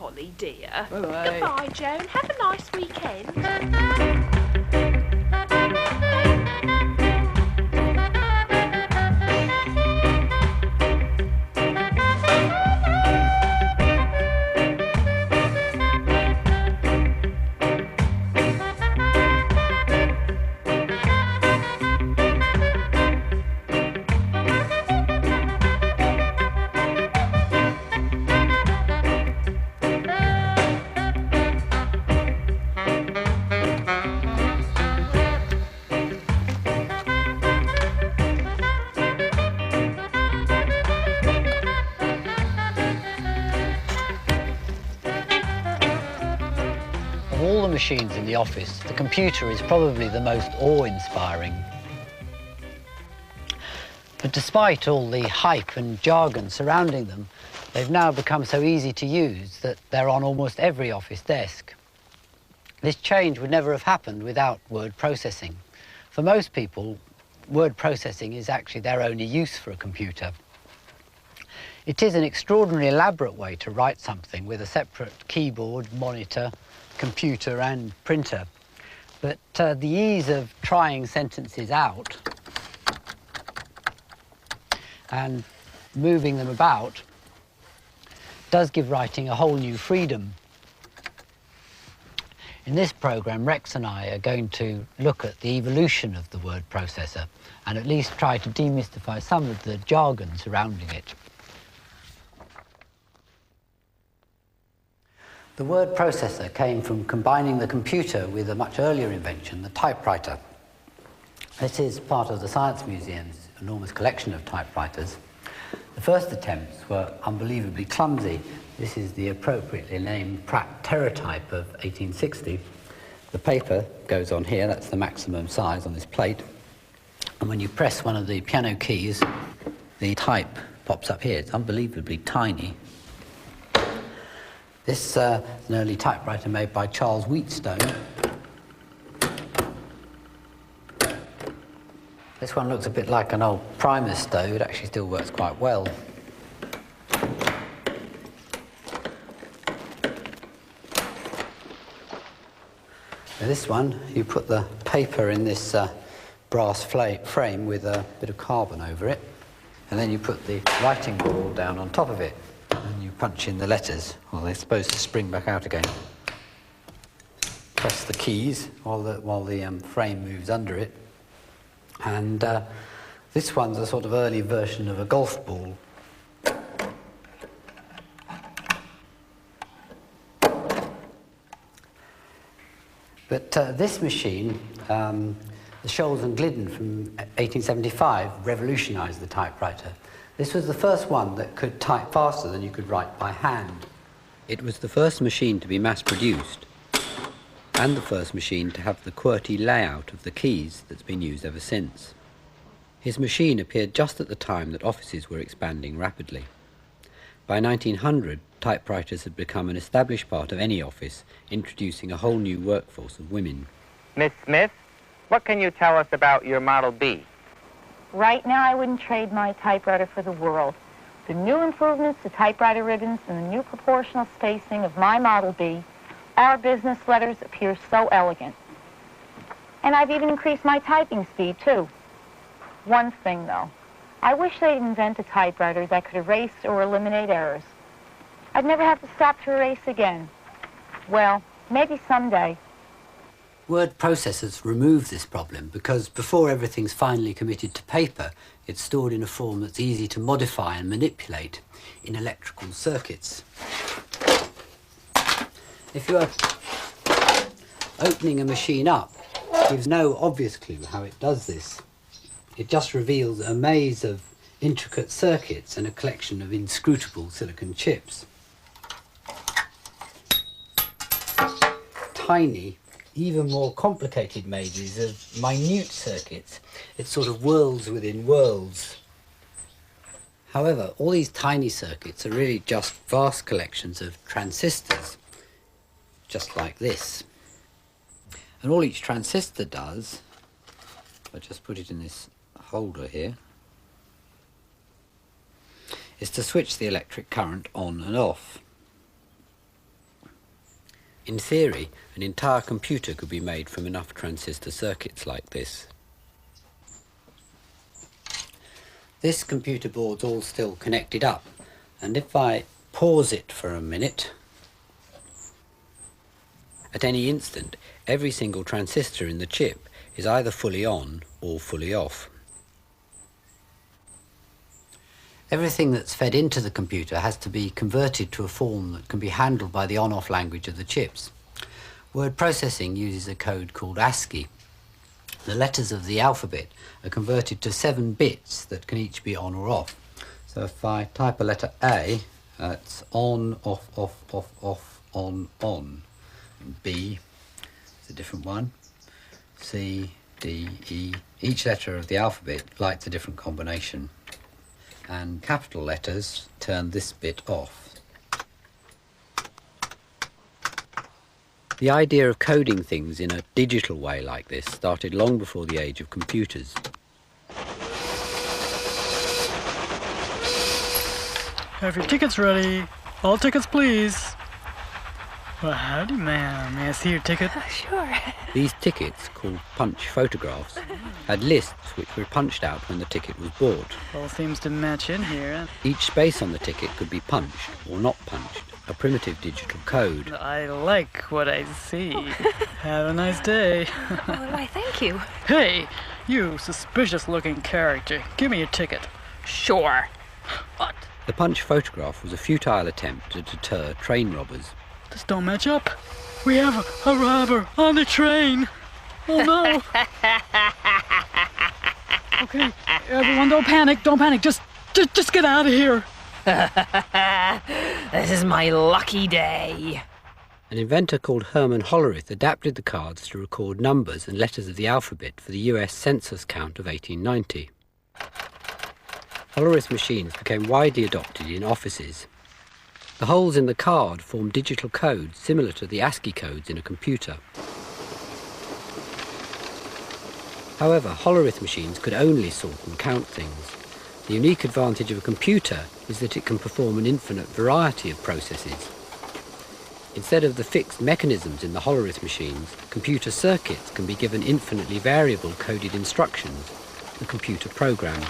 Holly, dear. Bye-bye. Goodbye, Joan. Have a nice weekend. Of all the machines in the office, the computer is probably the most awe-inspiring. But despite all the hype and jargon surrounding them, they've now become so easy to use that they're on almost every office desk. This change would never have happened without word processing. For most people, word processing is actually their only use for a computer. It is an extraordinarily elaborate way to write something with a separate keyboard, monitor, computer and printer. But the ease of trying sentences out and moving them about does give writing a whole new freedom. In this programme, Rex and I are going to look at the evolution of the word processor and at least try to demystify some of the jargon surrounding it. The word processor came from combining the computer with a much earlier invention, the typewriter. This is part of the Science Museum's enormous collection of typewriters. The first attempts were unbelievably clumsy. This is the appropriately named Pratt Terratype of 1860. The paper goes on here, that's the maximum size on this plate. And when you press one of the piano keys, the type pops up here. It's unbelievably tiny. This is an early typewriter made by Charles Wheatstone. This one looks a bit like an old primus stove. It actually still works quite well. Now this one, you put the paper in this brass frame with a bit of carbon over it, and then you put the writing ball down on top of it. And you punch in the letters, well, they're supposed to spring back out again. Press the keys while the frame moves under it. And this one's a sort of early version of a golf ball. But this machine, the Scholes and Glidden from 1875, revolutionised the typewriter. This was the first one that could type faster than you could write by hand. It was the first machine to be mass-produced, and the first machine to have the QWERTY layout of the keys that's been used ever since. His machine appeared just at the time that offices were expanding rapidly. By 1900, typewriters had become an established part of any office, introducing a whole new workforce of women. Miss Smith, what can you tell us about your Model B? Right now, I wouldn't trade my typewriter for the world. The new improvements to typewriter ribbons and the new proportional spacing of my Model B, our business letters appear so elegant. And I've even increased my typing speed, too. One thing, though. I wish they'd invent a typewriter that could erase or eliminate errors. I'd never have to stop to erase again. Well, maybe someday. Word processors remove this problem because before everything's finally committed to paper, it's stored in a form that's easy to modify and manipulate in electrical circuits. If you are opening a machine up, it gives no obvious clue how it does this. It just reveals a maze of intricate circuits and a collection of inscrutable silicon chips. Tiny, even more complicated mazes of minute circuits. It's sort of worlds within worlds. However, all these tiny circuits are really just vast collections of transistors, just like this. And all each transistor does, if I just put it in this holder here, is to switch the electric current on and off. In theory, an entire computer could be made from enough transistor circuits like this. This computer board's all still connected up, and if I pause it for a minute, at any instant, every single transistor in the chip is either fully on or fully off. Everything that's fed into the computer has to be converted to a form that can be handled by the on-off language of the chips. Word processing uses a code called ASCII. The letters of the alphabet are converted to 7 bits that can each be on or off. So if I type a letter A, it's on, off, on. B is a different one. C, D, E. Each letter of the alphabet lights a different combination. And capital letters turn this bit off. The idea of coding things in a digital way like this started long before the age of computers. Have your tickets ready. All tickets, please. Well, howdy, ma'am. May I see your ticket? Sure. These tickets, called punch photographs, had lists which were punched out when the ticket was bought. All seems to match in here. Each space on the ticket could be punched or not punched, a primitive digital code. I like what I see. Have a nice day. Well, why, thank you. Hey, you suspicious-looking character. Give me your ticket. Sure. What? The punch photograph was a futile attempt to deter train robbers. This don't match up. We have a robber on the train. Oh no. Okay, everyone, don't panic. Don't panic. Just get out of here. This is my lucky day. An inventor called Herman Hollerith adapted the cards to record numbers and letters of the alphabet for the US census count of 1890. Hollerith machines became widely adopted in offices. The holes in the card form digital codes similar to the ASCII codes in a computer. However, Hollerith machines could only sort and count things. The unique advantage of a computer is that it can perform an infinite variety of processes. Instead of the fixed mechanisms in the Hollerith machines, computer circuits can be given infinitely variable coded instructions, the computer program.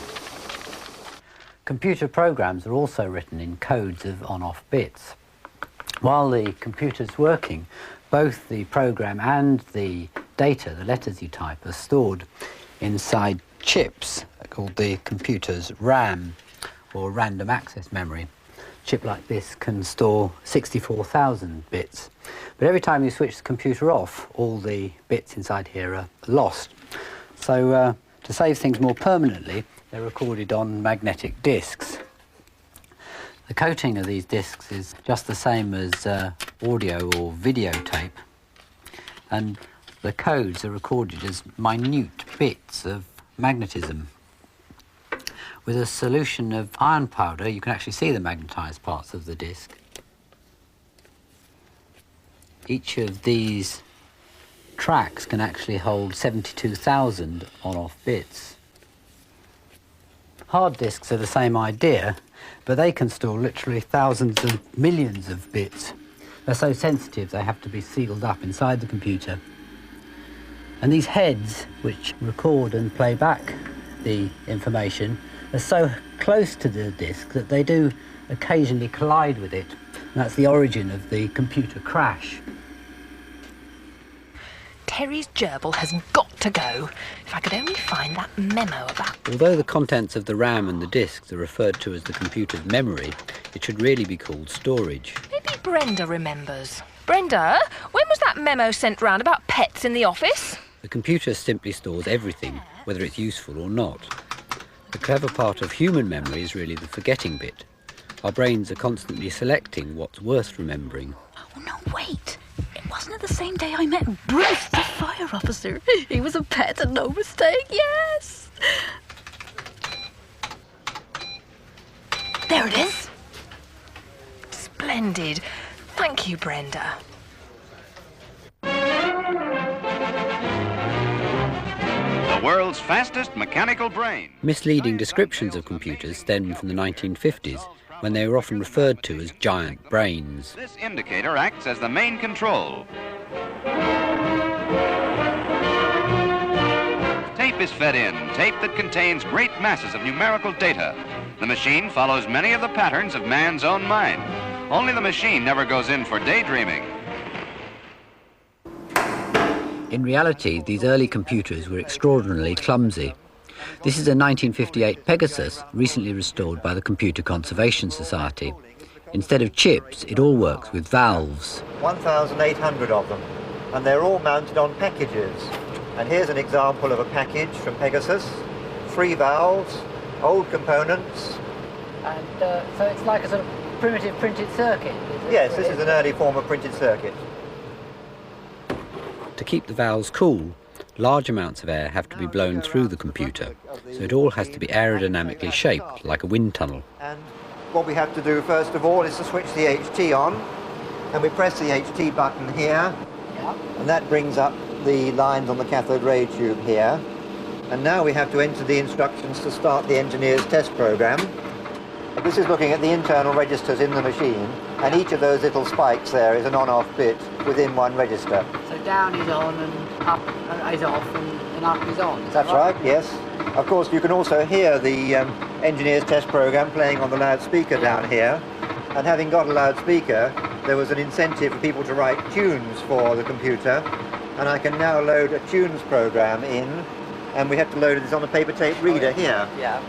Computer programs are also written in codes of on-off bits. While the computer's working, both the program and the data, the letters you type, are stored inside chips called the computer's RAM, or random access memory. A chip like this can store 64,000 bits. But every time you switch the computer off, all the bits inside here are lost. So to save things more permanently, they're recorded on magnetic discs. The coating of these discs is just the same as audio or videotape, and the codes are recorded as minute bits of magnetism. With a solution of iron powder, you can actually see the magnetized parts of the disc. Each of these tracks can actually hold 72,000 on-off bits. Hard disks are the same idea, but they can store literally thousands of millions of bits. They're so sensitive they have to be sealed up inside the computer. And these heads, which record and play back the information, are so close to the disk that they do occasionally collide with it. And that's the origin of the computer crash. Terry's gerbil has got to go. If I could only find that memo about... Although the contents of the RAM and the disks are referred to as the computer's memory, it should really be called storage. Maybe Brenda remembers. Brenda, when was that memo sent round about pets in the office? The computer simply stores everything, whether it's useful or not. The clever part of human memory is really the forgetting bit. Our brains are constantly selecting what's worth remembering. Oh, no, wait. Wasn't it the same day I met Bruce, the fire officer? He was a pet and no mistake, yes! There it is. Splendid. Thank you, Brenda. The world's fastest mechanical brain. Misleading descriptions of computers stem from the 1950s, when they were often referred to as giant brains. This indicator acts as the main control. Tape is fed in, tape that contains great masses of numerical data. The machine follows many of the patterns of man's own mind. Only the machine never goes in for daydreaming. In reality, these early computers were extraordinarily clumsy. This is a 1958 Pegasus, recently restored by the Computer Conservation Society. Instead of chips, it all works with valves. 1,800 of them, and they're all mounted on packages. And here's an example of a package from Pegasus. 3 valves, old components. And so it's like a sort of primitive printed circuit? Yes, this is an early form of printed circuit. To keep the valves cool, large amounts of air have to be blown through the computer, so it all has to be aerodynamically shaped, like a wind tunnel. And what we have to do first of all is to switch the HT on, and we press the HT button here, and that brings up the lines on the cathode ray tube here. And now we have to enter the instructions to start the engineer's test program. This is looking at the internal registers in the machine, and each of those little spikes there is an on-off bit within one register. So down is on and up is off and up is on. That's right, yes. Of course, you can also hear the engineer's test program playing on the loudspeaker down here. And having got a loudspeaker, there was an incentive for people to write tunes for the computer. And I can now load a tunes program in, and we have to load it on a paper tape reader here. Yeah.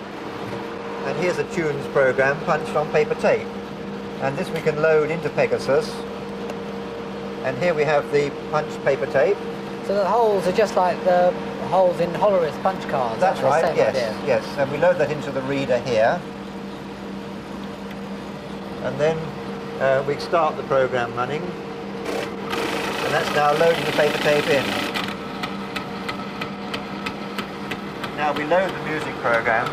And here's a tunes program punched on paper tape. And this we can load into Pegasus. And here we have the punched paper tape. So the holes are just like the holes in Hollerith punch cards? That's right, yes, idea. yes. And we load that into the reader here. And then we start the program running. And that's now loading the paper tape in. Now we load the music program.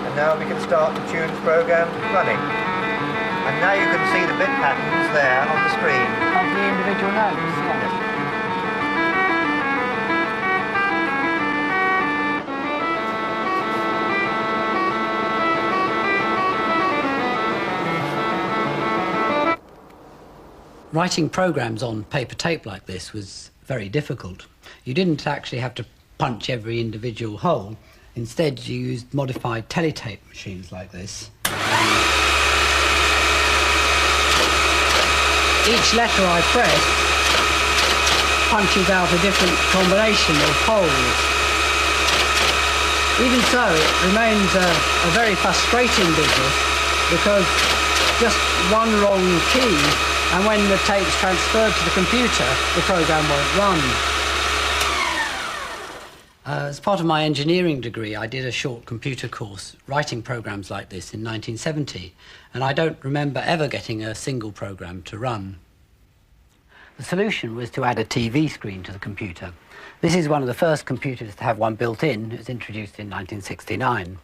And now we can start the tunes program running. And now you can see the bit patterns there on the screen. Of the individual notes, yes. Writing programs on paper tape like this was very difficult. You didn't actually have to punch every individual hole. Instead, you used modified teletape machines like this. Each letter I press punches out a different combination of holes. Even so, it remains a very frustrating business because just one wrong key, and when the tape's transferred to the computer, the program won't run. As part of my engineering degree, I did a short computer course writing programs like this in 1970, and I don't remember ever getting a single program to run. The solution was to add a TV screen to the computer. This is one of the first computers to have one built in. It was introduced in 1969.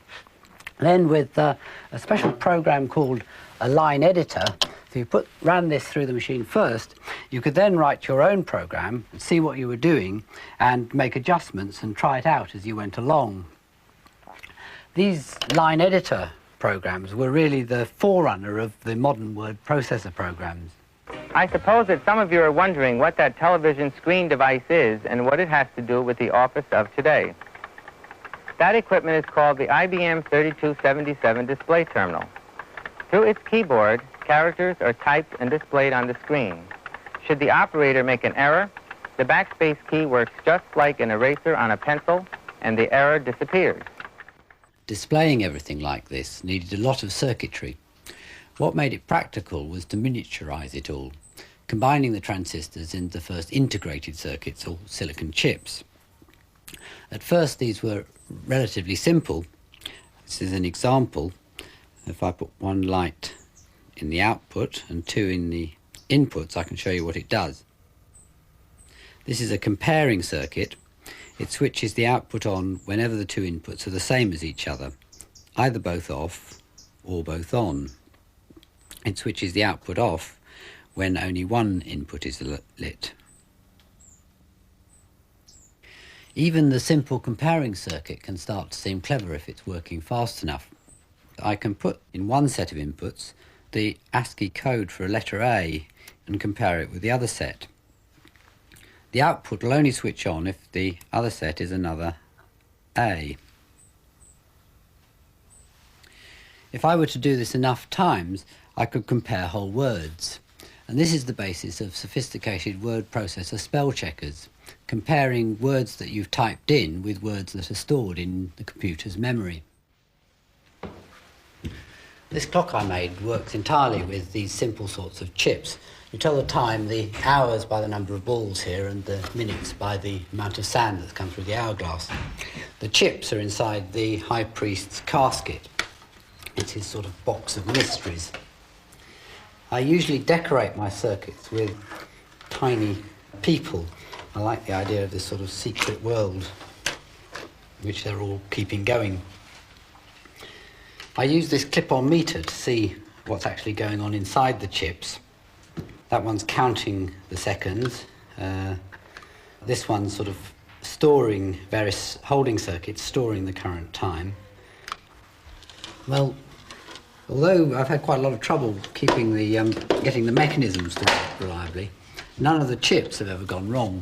Then with a special program called a line editor, if you ran this through the machine first, you could then write your own program, see what you were doing, and make adjustments and try it out as you went along. These line editor programs were really the forerunner of the modern word processor programs. I suppose that some of you are wondering what that television screen device is and what it has to do with the office of today. That equipment is called the IBM 3277 display terminal. Through its keyboard, characters are typed and displayed on the screen. Should the operator make an error, the backspace key works just like an eraser on a pencil, and the error disappears. Displaying everything like this needed a lot of circuitry. What made it practical was to miniaturize it all, combining the transistors into the first integrated circuits, or silicon chips. At first, these were relatively simple. This is an example. If I put one light in the output and two in the inputs, I can show you what it does. This is a comparing circuit. It switches the output on whenever the two inputs are the same as each other, either both off or both on. It switches the output off when only one input is lit. Even the simple comparing circuit can start to seem clever if it's working fast enough. I can put in one set of inputs the ASCII code for a letter A and compare it with the other set. The output will only switch on if the other set is another A. If I were to do this enough times, I could compare whole words. And this is the basis of sophisticated word processor spell checkers, comparing words that you've typed in with words that are stored in the computer's memory. This clock I made works entirely with these simple sorts of chips. You tell the time, the hours by the number of balls here, and the minutes by the amount of sand that's come through the hourglass. The chips are inside the High Priest's casket. It's his sort of box of mysteries. I usually decorate my circuits with tiny people. I like the idea of this sort of secret world which they're all keeping going. I use this clip-on meter to see what's actually going on inside the chips. That one's counting the seconds. This one's sort of storing various holding circuits, storing the current time. Well, although I've had quite a lot of trouble keeping the getting the mechanisms to work reliably, none of the chips have ever gone wrong.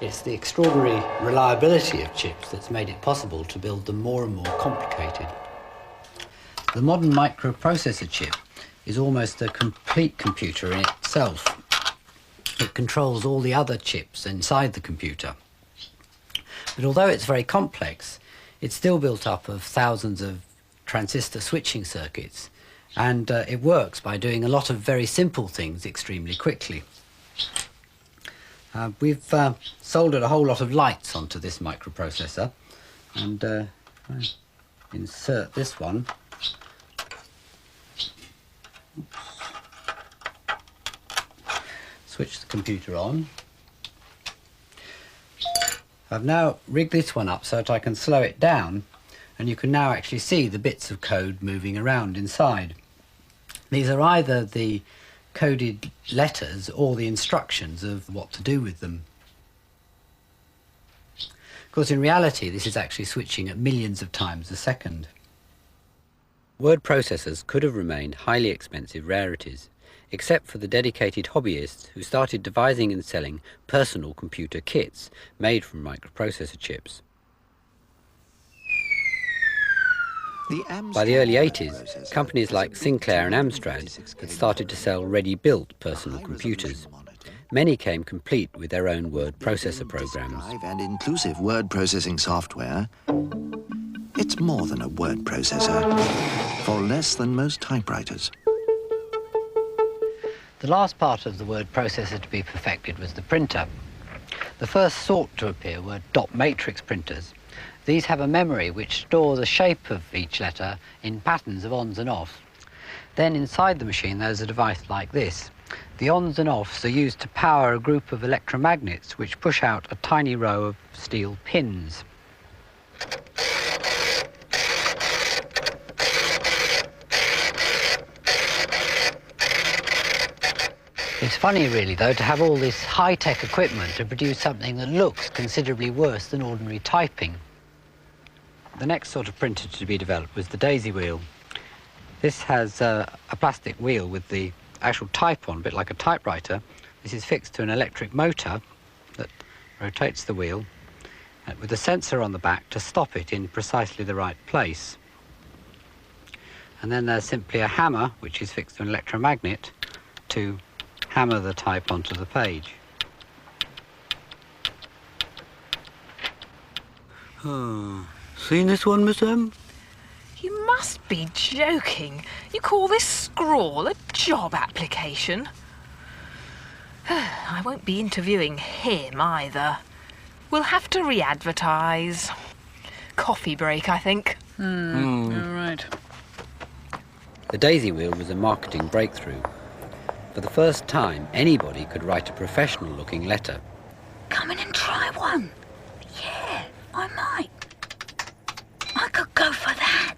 It's the extraordinary reliability of chips that's made it possible to build them more and more complicated. The modern microprocessor chip is almost a complete computer in itself. It controls all the other chips inside the computer. But although it's very complex, it's still built up of thousands of transistor switching circuits, and it works by doing a lot of very simple things extremely quickly. We've soldered a whole lot of lights onto this microprocessor, and I insert this one. Switch the computer on. I've now rigged this one up so that I can slow it down, and you can now actually see the bits of code moving around inside. These are either the coded letters or the instructions of what to do with them. Of course, in reality, this is actually switching at millions of times a second. Word processors could have remained highly expensive rarities, except for the dedicated hobbyists who started devising and selling personal computer kits made from microprocessor chips. By the early 80s, companies like Sinclair and Amstrad had started to sell ready-built personal computers. Many came complete with their own word processor programs. And inclusive word processing software. It's more than a word processor, for less than most typewriters. The last part of the word processor to be perfected was the printer. The first sort to appear were dot matrix printers. These have a memory which stores the shape of each letter in patterns of ons and offs. Then inside the machine there's a device like this. The ons and offs are used to power a group of electromagnets which push out a tiny row of steel pins. It's funny really though to have all this high-tech equipment to produce something that looks considerably worse than ordinary typing. The next sort of printer to be developed was the daisy wheel. This has a plastic wheel with the actual type on, a bit like a typewriter. This is fixed to an electric motor that rotates the wheel with a sensor on the back to stop it in precisely the right place. And then there's simply a hammer, which is fixed to an electromagnet, to hammer the type onto the page. Seen this one, Miss M? You must be joking. You call this scrawl a job application? I won't be interviewing him either. We'll have to re-advertise. Coffee break, I think. All right. The daisy wheel was a marketing breakthrough. For the first time, anybody could write a professional-looking letter. Come in and try one. Yeah, I might. I could go for that.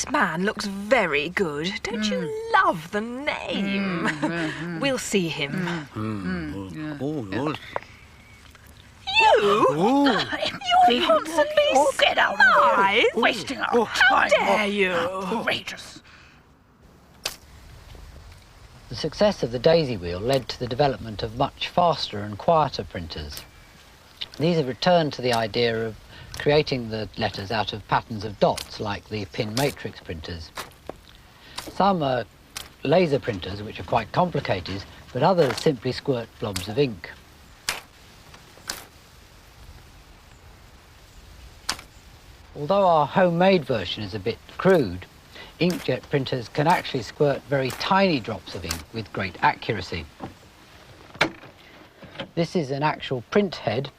This man looks very good. Don't you love the name? We'll see him. You? You're constantly get out of here. Wasting our How time. dare you? Outrageous. The success of the daisy wheel led to the development of much faster and quieter printers. These have returned to the idea of creating the letters out of patterns of dots like the pin matrix printers. Some are laser printers, which are quite complicated, but others simply squirt blobs of ink. Although our homemade version is a bit crude, inkjet printers can actually squirt very tiny drops of ink with great accuracy. This is an actual print head.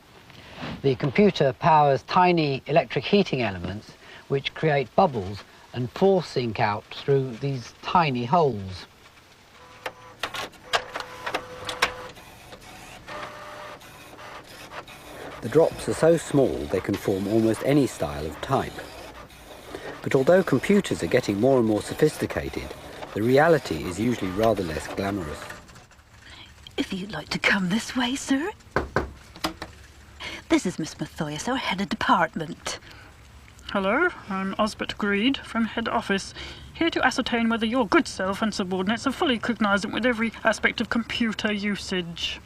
The computer powers tiny electric heating elements which create bubbles and force ink out through these tiny holes. The drops are so small they can form almost any style of type. But although computers are getting more and more sophisticated, the reality is usually rather less glamorous. If you'd like to come this way, sir. This is Miss Mathias, our head of department. Hello, I'm Osbert Greed from head office, here to ascertain whether your good self and subordinates are fully cognizant with every aspect of computer usage.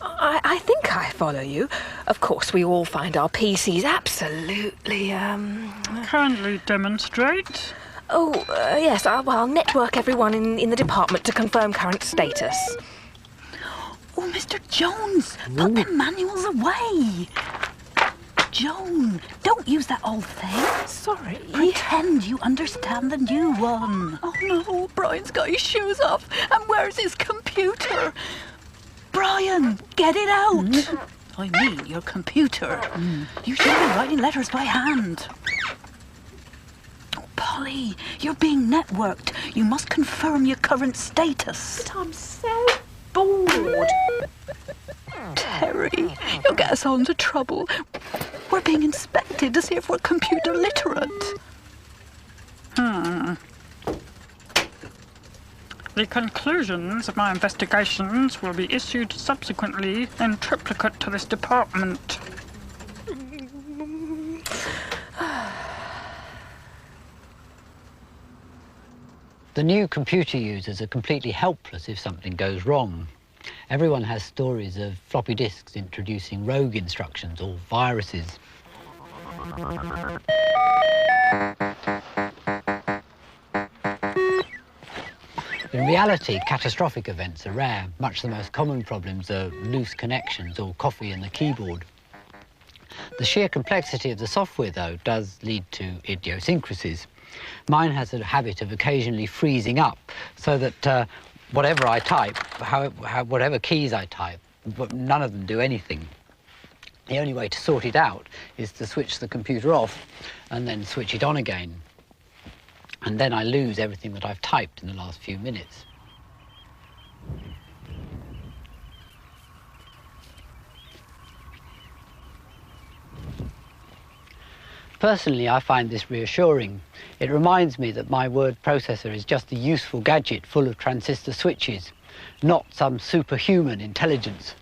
I think I follow you. Of course, we all find our PCs absolutely, Kindly demonstrate. Yes, I'll network everyone in the department to confirm current status. Oh, Mr. Jones, put them manuals away. Joan, don't use that old thing. Sorry. Pretend you understand the new one. Oh no, Brian's got his shoes off. And where's his computer? Brian, get it out. I mean, your computer. You should be writing letters by hand. Oh, Polly, you're being networked. You must confirm your current status. But I'm so bored. Terry, you'll get us all into trouble. We're being inspected to see if we're computer literate. The conclusions of my investigations will be issued subsequently in triplicate to this department. The new computer users are completely helpless if something goes wrong. Everyone has stories of floppy disks introducing rogue instructions or viruses. In reality, catastrophic events are rare. Much the most common problems are loose connections or coffee in the keyboard. The sheer complexity of the software, though, does lead to idiosyncrasies. Mine has a habit of occasionally freezing up, so that whatever I type, whatever keys I type, none of them do anything. The only way to sort it out is to switch the computer off and then switch it on again. And then I lose everything that I've typed in the last few minutes. Personally, I find this reassuring. It reminds me that my word processor is just a useful gadget full of transistor switches, not some superhuman intelligence.